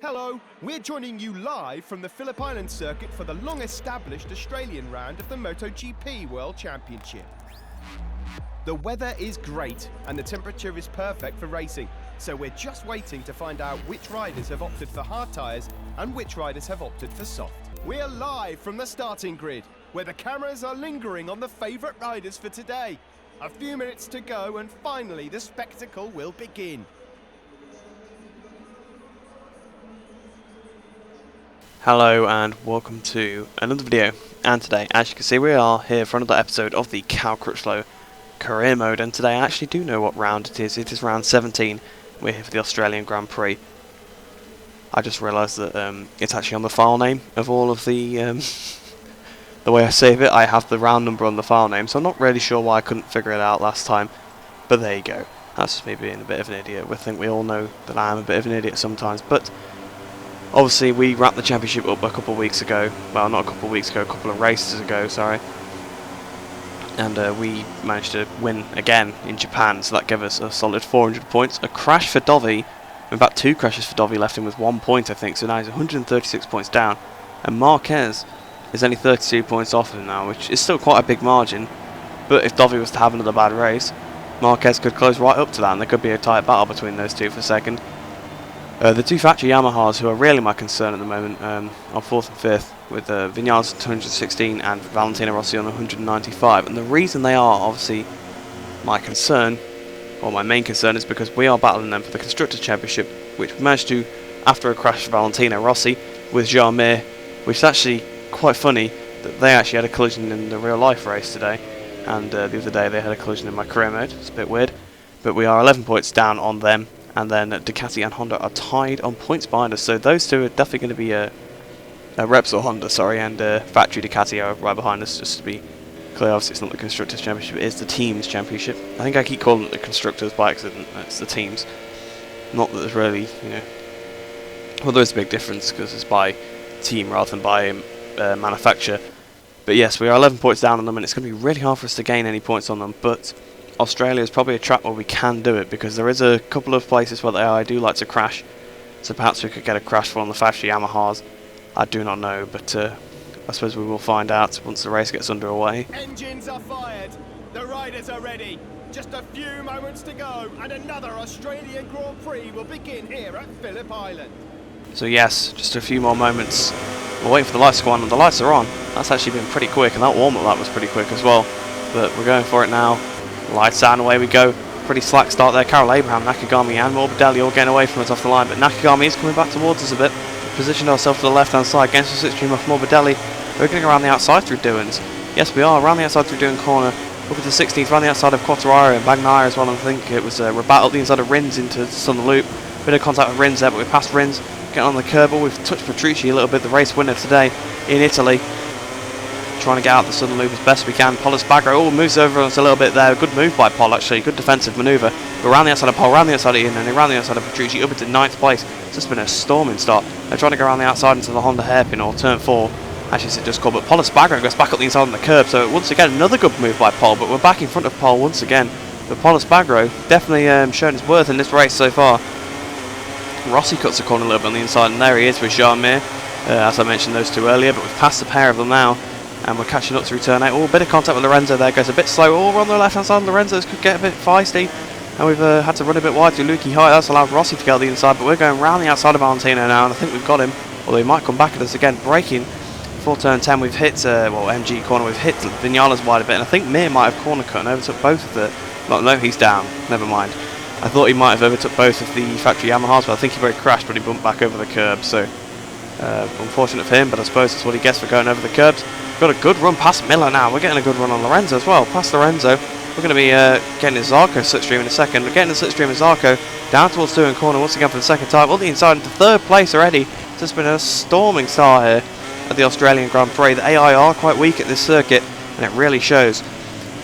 Hello, we're joining you live from the Phillip Island circuit for the long-established Australian round of the Motogp World Championship. The weather is great and the temperature is perfect for racing, so we're just waiting to find out which riders have opted for hard tyres and which riders have opted for soft. We're live from the starting grid, where the cameras are lingering on the favourite riders for today. A few minutes to go and finally the spectacle will begin. Hello and welcome to another video, and today, as you can see, we are here for another episode of the Crutchlow career mode, and today I actually do know what round it is round 17, we're here for the Australian Grand Prix. I just realised that it's actually on the file name of all of the way I save it. I have the round number on the file name, so I'm not really sure why I couldn't figure it out last time, but there you go. That's just me being a bit of an idiot. I think we all know that I am a bit of an idiot sometimes, but obviously, we wrapped the championship up a couple of weeks ago. Well, not a couple of weeks ago, a couple of races ago, sorry. And we managed to win again in Japan, so that gave us a solid 400 points. A crash for Dovi. In fact, 2 crashes for Dovi, left him with 1 point, I think. So now he's 136 points down. And Marquez is only 32 points off him now, which is still quite a big margin. But if Dovi was to have another bad race, Marquez could close right up to that, and there could be a tight battle between those two for second. The two factory Yamahas, who are really my concern at the moment, on 4th and 5th, with Vinales at 216 and Valentino Rossi on 195. And the reason they are obviously my concern, or my main concern, is because we are battling them for the Constructors' Championship, which we managed to after a crash for Valentino Rossi with Jarmir, which is actually quite funny that they actually had a collision in the real life race today, and the other day they had a collision in my career mode. It's a bit weird, but we are 11 points down on them. And then Ducati and Honda are tied on points behind us, so those two are definitely going to be Repsol Honda, sorry, and factory Ducati are right behind us. Just to be clear, obviously it's not the Constructors' Championship, it is the Teams' Championship. I think I keep calling it the Constructors by accident. It's the Teams. Not that there's really, well, there is a big difference because it's by team rather than by manufacturer. But yes, we are 11 points down on them, and it's going to be really hard for us to gain any points on them. But Australia is probably a track where we can do it, because there is a couple of places where the AI do like to crash, so perhaps we could get a crash for one of the factory Yamahas. I do not know, but I suppose we will find out once the race gets underway. Engines are fired, the riders are ready, just a few moments to go and another Australian Grand Prix will begin here at Phillip Island. So yes, just a few more moments. We're waiting for the lights to go on, and the lights are on. That's actually been pretty quick, and that warm-up lap was pretty quick as well, but we're going for it now. Lights out and away we go. Pretty slack start there. Carol Abraham, Nakagami and Morbidelli all getting away from us off the line, but Nakagami is coming back towards us a bit. We've positioned ourselves to the left hand side against the slipstream off Morbidelli. We're going around the outside through Doohan's. Yes, we are around the outside through Doohan corner. Up to the 16th, around the outside of Quattararo and Bagnaia as well. I think it was Rabat up the inside of Rins into the Southern Loop. Bit of contact with Rins there, but we passed Rins. Getting on the curb, we've touched Petrucci a little bit, the race winner today in Italy. Trying to get out the Southern Loop as best we can. Paul Espargaro moves over us a little bit there. Good move by Paul, actually. Good defensive manoeuvre. But around the outside of Paul, around the outside of Ian, and around the outside of Petrucci, up into 9th place. It's just been a storming start. They're trying to go around the outside into the Honda hairpin, or turn 4. Actually, it's just called. But Paul Espargaro goes back up the inside on the curb. So once again, another good move by Paul. But we're back in front of Paul once again. But Paul Espargaro definitely shown his worth in this race so far. Rossi cuts the corner a little bit on the inside, and there he is with Jarmir. As I mentioned those two earlier, but we've passed the pair of them now. And we're catching up through turn 8. Oh, a bit of contact with Lorenzo there. Goes a bit slow. Oh, we're on the left-hand side. Lorenzo's could get a bit feisty. And we've had to run a bit wide to Luki High. That's allowed Rossi to get on the inside. But we're going round the outside of Valentino now. And I think we've got him. Although he might come back at us again. Braking for turn 10. We've hit, MG corner. We've hit Vinales wide a bit. And I think Mir might have corner cut and overtook both of the... No, he's down. Never mind. I thought he might have overtook both of the factory Yamahas. But I think he very crashed when he bumped back over the curb. So... unfortunate for him, but I suppose that's what he gets for going over the curbs. Got a good run past Miller now. We're getting a good run on Lorenzo as well. Past Lorenzo. We're going to be getting his Zarco slipstream in a second. We're getting the slipstream of Zarco down towards Doohan corner once again for the second time. All the inside into 3rd place already. It's just been a storming start here at the Australian Grand Prix. The AI are quite weak at this circuit, and it really shows.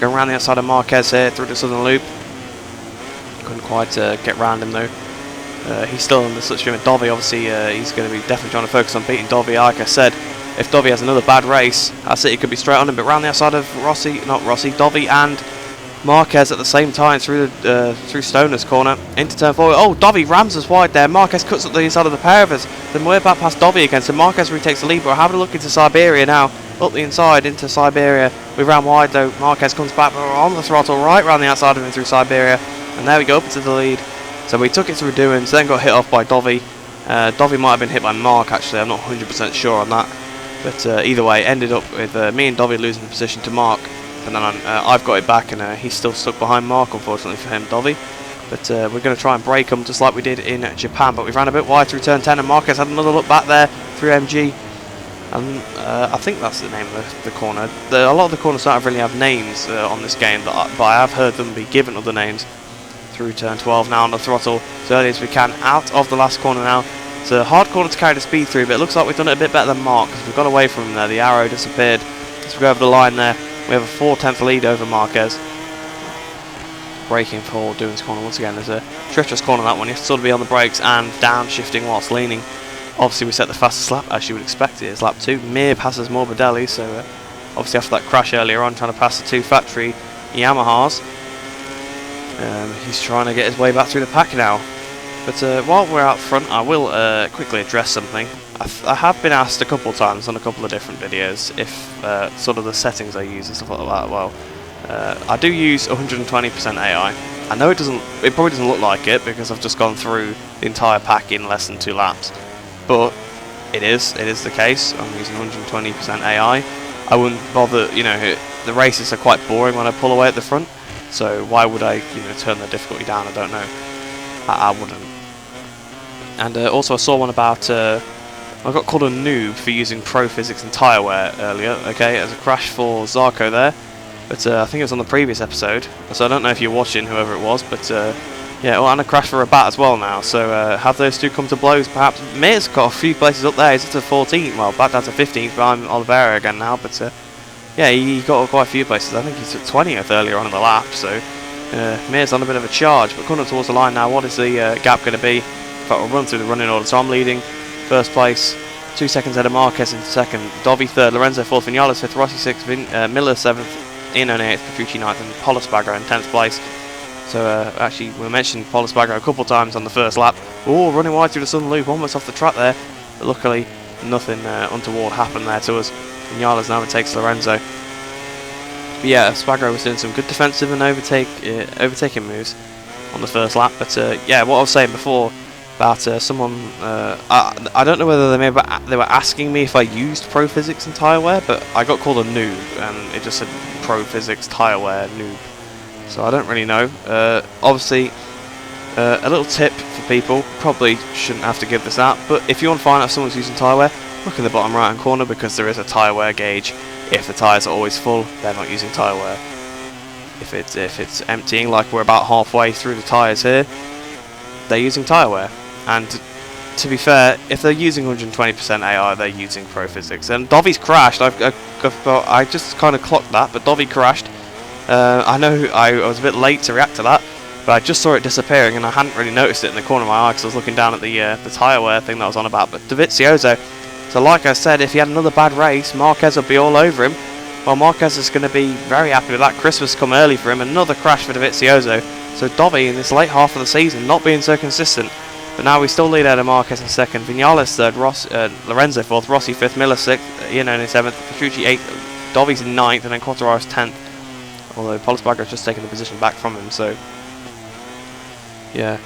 Going around the outside of Marquez here through the Southern Loop. Couldn't quite get round him though. He's still in the slipstream of Dovi. Obviously, he's going to be definitely trying to focus on beating Dovi. Like I said, if Dovi has another bad race, I say he could be straight on him. But round the outside of Dovi and Marquez at the same time through Stoner's corner into turn 4. Oh, Dovi rams us wide there. Marquez cuts up the inside of the pair of us. Then we're back past Dovi again, so Marquez retakes the lead. But we're having a look into Siberia now. Up the inside into Siberia. We ran wide though. Marquez comes back, but we're on the throttle right round the outside of him through Siberia. And there we go, up into the lead. So we took it through Doings, then got hit off by Dovi. Dovi might have been hit by Mark actually, I'm not 100% sure on that. But either way, ended up with me and Dovi losing the position to Mark. And then I've got it back, and he's still stuck behind Mark, unfortunately for him, Dovi. But we're going to try and break him just like we did in Japan. But we ran a bit wide through turn 10, and Marquez had another look back there through MG. And I think that's the name of the corner. A lot of the corners don't really have names on this game, but I have heard them be given other names. Through turn 12 now on the throttle as early as we can, out of the last corner now. It's a hard corner to carry the speed through, but it looks like we've done it a bit better than Mark, because we've got away from him there. The arrow disappeared as we go over the line there. We have a 4/10 lead over Marquez. Braking for Doings' corner once again. There's a treacherous corner that one. You have to sort of be on the brakes and downshifting whilst leaning. Obviously we set the fastest lap as you would expect it. It's lap 2. Mir passes Morbidelli, so obviously after that crash earlier on, trying to pass the 2 factory Yamahas. He's trying to get his way back through the pack now. But while we're out front, I will quickly address something. I have been asked a couple of times on a couple of different videos if sort of the settings I use and stuff like that. Well, I do use 120% AI. I know it probably doesn't look like it because I've just gone through the entire pack in less than 2 laps. But it is the case. I'm using 120% AI. I wouldn't bother, you know, the races are quite boring when I pull away at the front. So why would I, you know, turn the difficulty down? I don't know. I wouldn't. And also I saw one about, I got called a noob for using Pro Physics and tyre wear earlier. Okay, as a crash for Zarko there. But I think it was on the previous episode. So I don't know if you're watching, whoever it was. But yeah, well, and a crash for a bat as well now. So have those two come to blows perhaps? Mir's got a few places up there. He's up to 14th. Well, back down to 15th behind Oliveira again now. But yeah, he got quite a few places. I think he's at 20th earlier on in the lap, so Mir's on a bit of a charge. But coming towards the line now, what is the gap going to be? In fact, we'll run through the running order. So I'm leading, first place, 2 seconds ahead of Marquez in second, Dovi third, Lorenzo fourth, Vinales fifth, Rossi sixth, Miller seventh, Iannone eighth, Petrucci ninth, and Polisbagger in 10th place. So actually, we mentioned Polisbagger a couple of times on the first lap. Oh, running wide through the southern loop, almost off the track there. But luckily, nothing untoward happened there to us. Vinales now overtakes Lorenzo. But yeah, Spagro was doing some good defensive and overtaking moves on the first lap. But yeah, what I was saying before about someone, I don't know whether they were asking me if I used Pro Physics and tyre wear, but I got called a noob, and it just said Pro Physics tyre wear noob. So I don't really know. Obviously, a little tip for people, probably shouldn't have to give this out, but if you want to find out if someone's using tyre wear, look in the bottom right hand corner because there is a tyre wear gauge. If the tyres are always full, they're not using tyre wear. If it's emptying, like we're about halfway through the tyres here, they're using tyre wear. And to be fair, if they're using 120% AI, they're using Pro Physics. And Dovi's crashed. I just kind of clocked that, but Dovi crashed. I know I was a bit late to react to that, but I just saw it disappearing and I hadn't really noticed it in the corner of my eye because I was looking down at the tyre wear thing that I was on about. But Dovizioso, so like I said, if he had another bad race, Marquez would be all over him. Well, Marquez is going to be very happy with that. Christmas come early for him. Another crash for Dovizioso. So Dovi in this late half of the season not being so consistent. But now we still lead out of Marquez in second. Vinales third, Lorenzo fourth, Rossi fifth, Miller sixth, Iannone seventh, Petrucci eighth, Dovi's in ninth, and then Quartararo's 10th. Although Polisbagger has just taken the position back from him, so yeah.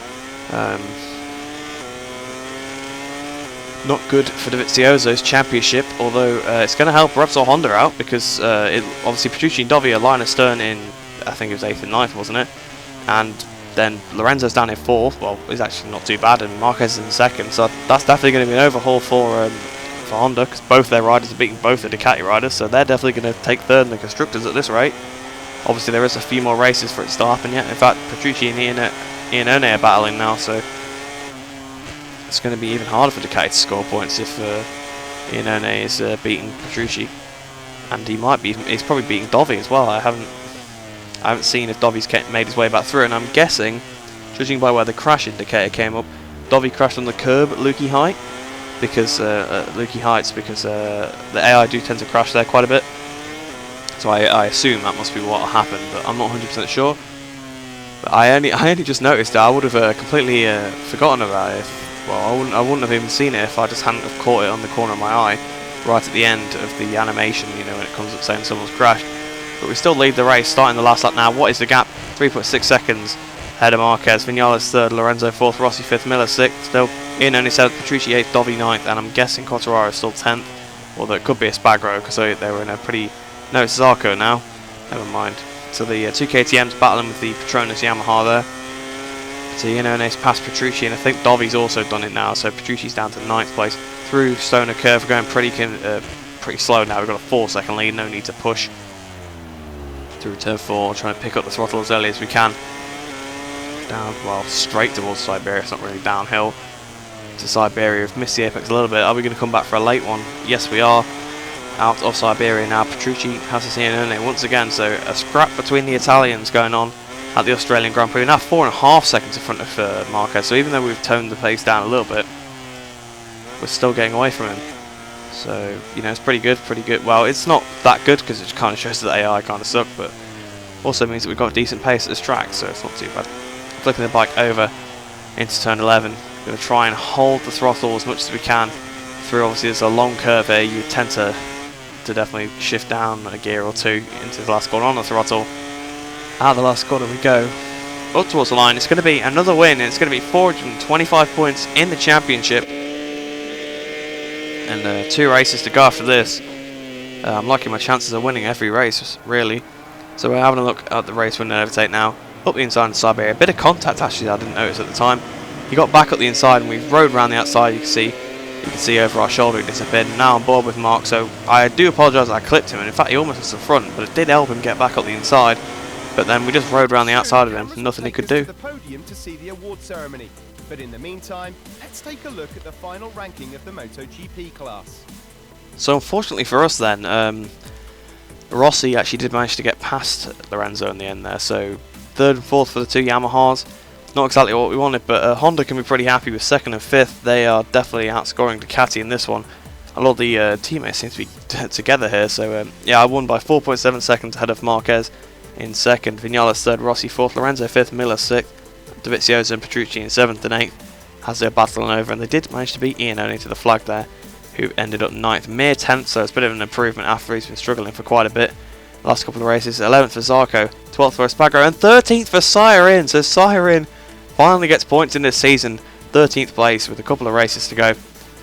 Not good for Dovizioso's championship, although it's going to help Repsol Honda out because obviously Petrucci and Dovi are line astern in, I think it was 8th and 9th, wasn't it? And then Lorenzo's down in 4th, well, he's actually not too bad, and Marquez is in 2nd, so that's definitely going to be an overhaul for Honda because both their riders are beating both the Ducati riders, so they're definitely going to take 3rd in the Constructors at this rate. Obviously there is a few more races for it to still happen yet. In fact, Petrucci and Iannone are battling now, so it's going to be even harder for Ducati to score points if Iannone is beating Petrucci, and he's probably beating Dovi as well. I haven't seen if Dovi's made his way back through, and I'm guessing, judging by where the crash indicator came up, Dovi crashed on the curb at Lukey Heights because the AI do tend to crash there quite a bit. So I assume that must be what happened, but I'm not 100% sure. But I only just noticed it. I would have completely forgotten about it. Well, I wouldn't have even seen it if I just hadn't have caught it on the corner of my eye, right at the end of the animation. You know, when it comes up saying someone's crashed. But we still lead the race, starting the last lap now. What is the gap? 3.6 seconds ahead of Marquez. Vinales third, Lorenzo fourth, Rossi fifth, Miller sixth. Still in only seventh, Petrucci eighth, Dovi ninth, and I'm guessing Quartararo is still 10th. Although it could be a Spagro because they were in a pretty. No, it's Zarco now. Never mind. So the two KTMs battling with the Petronas Yamaha there. So Iannone's past Petrucci, and I think Dovi's also done it now. So Petrucci's down to 9th place through Stoner Curve. We're going pretty slow now. We've got a 4-second lead. No need to push through turn 4. Trying to pick up the throttle as early as we can. Down, well, straight towards Siberia. It's not really downhill to Siberia. We've missed the apex a little bit. Are we going to come back for a late one? Yes, we are. Out of Siberia now. Petrucci has to Iannone once again. So a scrap between the Italians going on at the Australian Grand Prix. We're now 4.5 seconds in front of Marquez. So even though we've toned the pace down a little bit, we're still getting away from him. So, you know, it's pretty good, Well, it's not that good because it kind of shows that AI kind of suck, but also means that we've got a decent pace at this track, so it's not too bad. Flipping the bike over into turn 11. We're going to try and hold the throttle as much as we can through. Obviously, there's a long curve here. You tend to definitely shift down a gear or two into the last corner on the throttle. Out of the last corner we go. Up towards the line. It's going to be another win, and it's going to be 425 points in the championship. And 2 races to go after this. I'm liking my chances of winning every race, really. So we're having a look at the race winner overtake now. Up the inside of Siberia. A bit of contact actually I didn't notice at the time. He got back up the inside and we rode around the outside. You can see over our shoulder he disappeared. And now I'm bored with Mark, so I do apologise I clipped him. And in fact he almost was the front, but it did help him get back up the inside. But then we just rode around the outside of him. Nothing he could do. The podium to see the award ceremony. But in the meantime, let's take a look at the final ranking of the MotoGP class. So unfortunately for us then, Rossi actually did manage to get past Lorenzo in the end there. So 3rd and 4th for the 2 Yamahas. Not exactly what we wanted, but Honda can be pretty happy with 2nd and 5th. They are definitely outscoring Ducati in this one. A lot of the teammates seem to be together here. So yeah, I won by 4.7 seconds ahead of Marquez in 2nd. Vinales 3rd, Rossi 4th, Lorenzo 5th, Miller 6th. Dovizioso and Petrucci in 7th and 8th as they're battling over, and they did manage to beat Iannone to the flag there, who ended up 9th. Mir 10th, so it's a bit of an improvement after he's been struggling for quite a bit. Last couple of races, 11th for Zarco, 12th for Spagro, and 13th for Siren. So Siren finally gets points in this season, 13th place with a couple of races to go.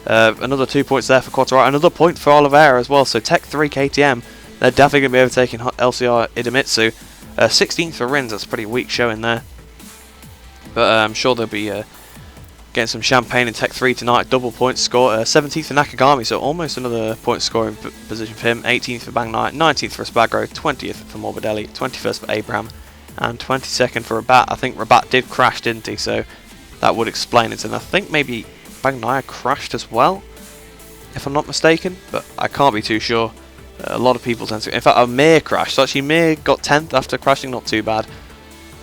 Another 2 points there for Quartararo, another point for Oliveira as well. So Tech 3 KTM, they're definitely going to be overtaking LCR Idemitsu. 16th for Rins, that's a pretty weak showing there. But I'm sure they'll be getting some champagne in Tech 3 tonight. Double points score. 17th for Nakagami, so almost another point scoring position for him. 18th for Bang Knight, 19th for Spagro, 20th for Morbidelli, 21st for Abraham, and 22nd for Rabat. I think Rabat did crash, didn't he? So that would explain it. And I think maybe Bang Knight crashed as well, if I'm not mistaken, but I can't be too sure. A lot of people tend to. In fact, Mir crashed. So actually, Mir got 10th after crashing, not too bad.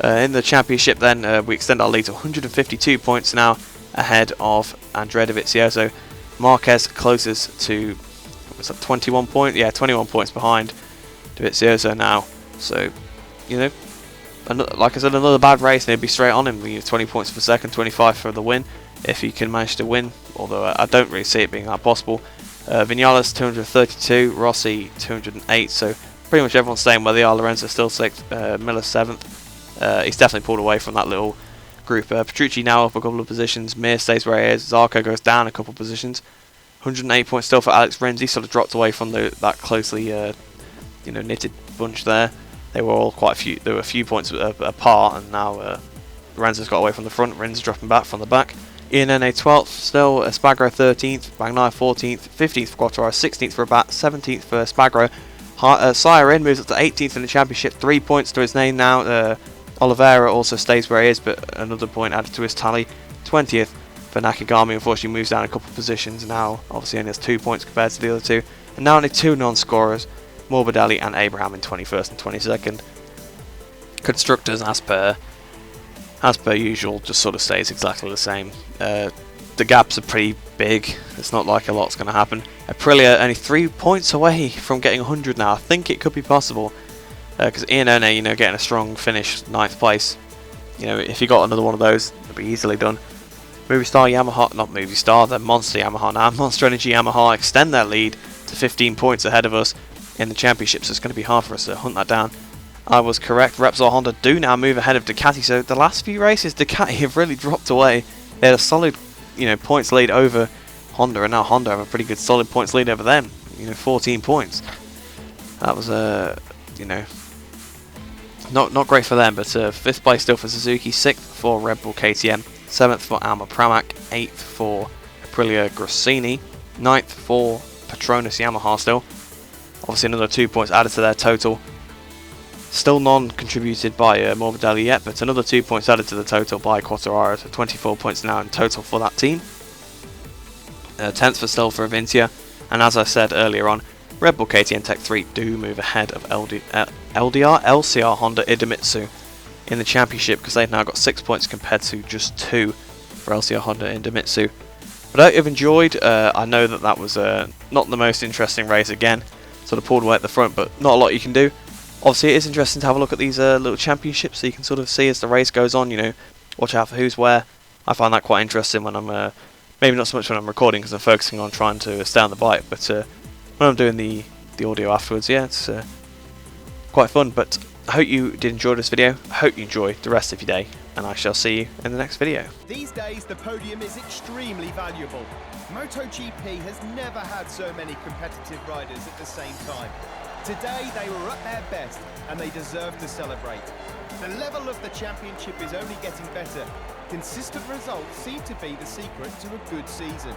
In the championship then, we extend our lead to 152 points now ahead of Andrea Dovizioso. Marquez closes to, what's that, 21 points? Yeah, 21 points behind Dovizioso now. So, you know, like I said, another bad race and he'd be straight on him. 20 points for second, 25 for the win, if he can manage to win, although I don't really see it being that possible. Vinales 232, Rossi 208, so pretty much everyone's staying where they are. Lorenzo still 6th, Miller 7th. He's definitely pulled away from that little group. Petrucci now up a couple of positions. Mir stays where he is. Zarco goes down a couple of positions. 108 points still for Alex Rins. He sort of dropped away from that closely, knitted bunch there. They were all quite a few. There were a few points apart, and now Lorenzo's got away from the front. Rins dropping back from the back. Iannone 12th still. Spagro 13th. Bagnaia 14th. 15th for Quartararo. 16th for Rabat. 17th for Spagro. Siren moves up to 18th in the championship. 3 points to his name now. Oliveira also stays where he is, but another point added to his tally. 20th for Nakagami, unfortunately moves down a couple of positions now. Obviously only has 2 points compared to the other two. And now only 2 non-scorers, Morbidelli and Abraham in 21st and 22nd. Constructors, as per usual, just sort of stays exactly the same. the gaps are pretty big. It's not like a lot's going to happen. Aprilia only 3 points away from getting 100 now. I think it could be possible because Ian One, you know, getting a strong finish, 9th place. You know, if he got another one of those, it'd be easily done. Movistar Yamaha, not Movistar, the Monster Yamaha now. Monster Energy Yamaha extend their lead to 15 points ahead of us in the championship, so it's going to be hard for us to hunt that down. I was correct. Repsol Honda do now move ahead of Ducati. So the last few races, Ducati have really dropped away. They had a solid, you know, points lead over Honda, and now Honda have a pretty good solid points lead over them. You know, 14 points. That was you know, not great for them. But 5th place still for Suzuki, 6th for Red Bull KTM, 7th for Alma Pramac, 8th for Aprilia Grassini, 9th for Petronas Yamaha still. Obviously another 2 points added to their total. Still non-contributed by Morbidelli yet, but another 2 points added to the total by Quartararo, so 24 points now in total for that team. 10th for still for Avintia, and as I said earlier on, Red Bull KTM Tech 3 do move ahead of LCR Honda Idemitsu in the championship because they've now got 6 points compared to just 2 for LCR Honda Idemitsu. But I hope you've enjoyed. I know that was not the most interesting race again, sort of pulled away at the front, but not a lot you can do. Obviously it is interesting to have a look at these little championships so you can sort of see as the race goes on, you know, watch out for who's where. I find that quite interesting when I'm, maybe not so much when I'm recording because I'm focusing on trying to stay on the bike, but when I'm doing the audio afterwards, yeah, it's quite fun. But I hope you did enjoy this video, I hope you enjoy the rest of your day, and I shall see you in the next video. These days the podium is extremely valuable. MotoGP has never had so many competitive riders at the same time. Today they were at their best and they deserve to celebrate. The level of the championship is only getting better. Consistent results seem to be the secret to a good season.